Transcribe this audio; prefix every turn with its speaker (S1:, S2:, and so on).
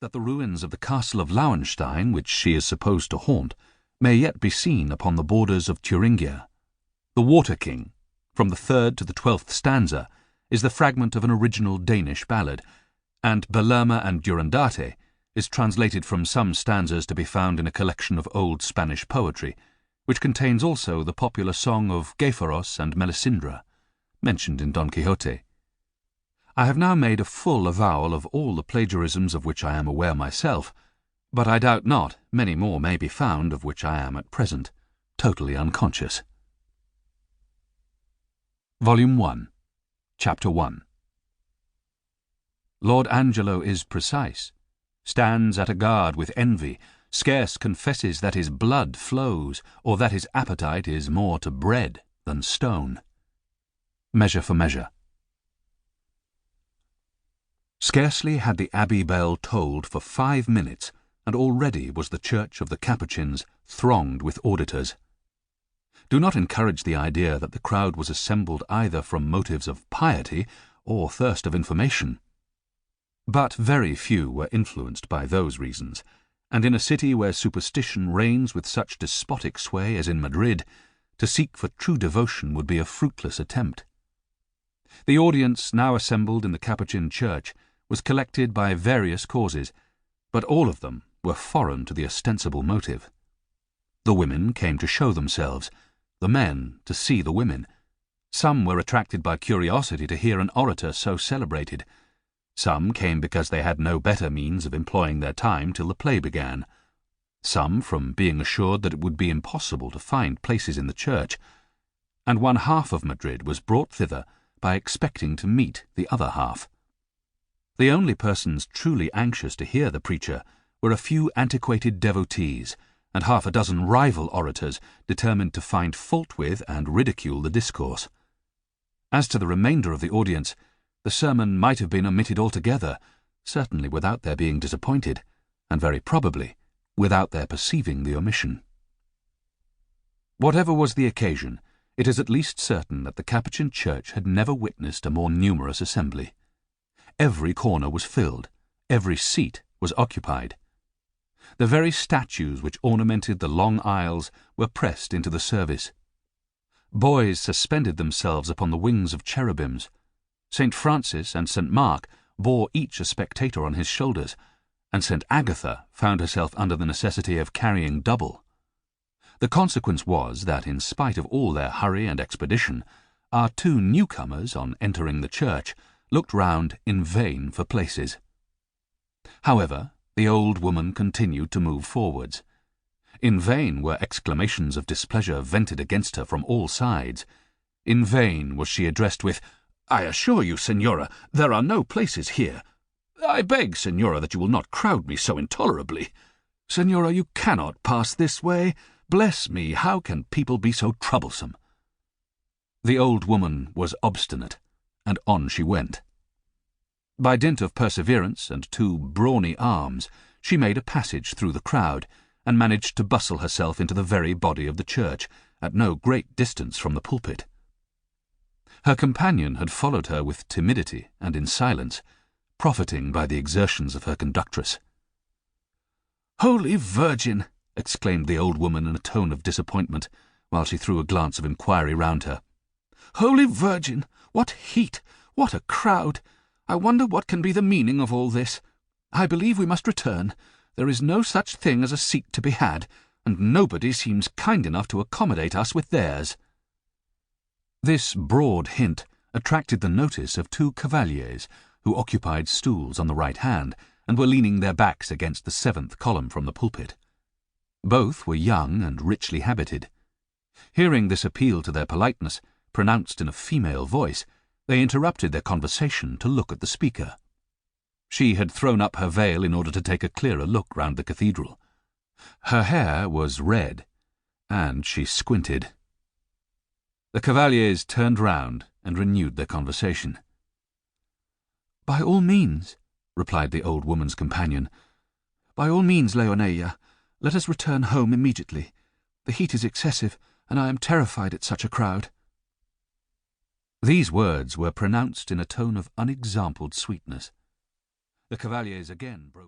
S1: that the ruins of the castle of Lauenstein, which she is supposed to haunt, may yet be seen upon the borders of Thuringia. The Water King, from the 3rd to the 12th stanza, is the fragment of an original Danish ballad, and Belerma and Durandate is translated from some stanzas to be found in a collection of old Spanish poetry, which contains also the popular song of Gayferos and Melisindra, mentioned in Don Quixote. I have now made a full avowal of all the plagiarisms of which I am aware myself, but I doubt not many more may be found of which I am at present totally unconscious. Volume 1, Chapter 1. Lord Angelo is precise, stands at a guard with envy, scarce confesses that his blood flows, or that his appetite is more to bread than stone. Measure for Measure. Scarcely had the abbey bell tolled for 5 minutes, and already was the church of the Capuchins thronged with auditors. Do not encourage the idea that the crowd was assembled either from motives of piety or thirst of information. But very few were influenced by those reasons, and in a city where superstition reigns with such despotic sway as in Madrid, to seek for true devotion would be a fruitless attempt. The audience now assembled in the Capuchin church was collected by various causes, but all of them were foreign to the ostensible motive. The women came to show themselves, the men to see the women. Some were attracted by curiosity to hear an orator so celebrated. Some came because they had no better means of employing their time till the play began. Some from being assured that it would be impossible to find places in the church, and one half of Madrid was brought thither by expecting to meet the other half. The only persons truly anxious to hear the preacher were a few antiquated devotees, and half a dozen rival orators determined to find fault with and ridicule the discourse. As to the remainder of the audience, the sermon might have been omitted altogether, certainly without their being disappointed, and very probably without their perceiving the omission. Whatever was the occasion, it is at least certain that the Capuchin church had never witnessed a more numerous assembly. Every corner was filled, every seat was occupied. The very statues which ornamented the long aisles were pressed into the service. Boys suspended themselves upon the wings of cherubims. St. Francis and St. Mark bore each a spectator on his shoulders, and St. Agatha found herself under the necessity of carrying double. The consequence was that, in spite of all their hurry and expedition, our 2 newcomers, on entering the church, looked round in vain for places. However, the old woman continued to move forwards. In vain were exclamations of displeasure vented against her from all sides. In vain was she addressed with, "I assure you, Senora, there are no places here. I beg, Senora, that you will not crowd me so intolerably. Senora, you cannot pass this way. Bless me, how can people be so troublesome?" The old woman was obstinate, and on she went. By dint of perseverance and 2 brawny arms, she made a passage through the crowd, and managed to bustle herself into the very body of the church, at no great distance from the pulpit. Her companion had followed her with timidity and in silence, profiting by the exertions of her conductress. "Holy Virgin!" exclaimed the old woman in a tone of disappointment, while she threw a glance of inquiry round her. "Holy Virgin! What heat! What a crowd! I wonder what can be the meaning of all this. I believe we must return. There is no such thing as a seat to be had, and nobody seems kind enough to accommodate us with theirs." This broad hint attracted the notice of 2 cavaliers who occupied stools on the right hand and were leaning their backs against the 7th column from the pulpit. Both were young and richly habited. Hearing this appeal to their politeness, pronounced in a female voice, they interrupted their conversation to look at the speaker. She had thrown up her veil in order to take a clearer look round the cathedral. Her hair was red, and she squinted. The cavaliers turned round and renewed their conversation. "By all means," replied the old woman's companion. "By all means, Leonela. Let us return home immediately. The heat is excessive, and I am terrified at such a crowd." These words were pronounced in a tone of unexampled sweetness. The cavaliers again broke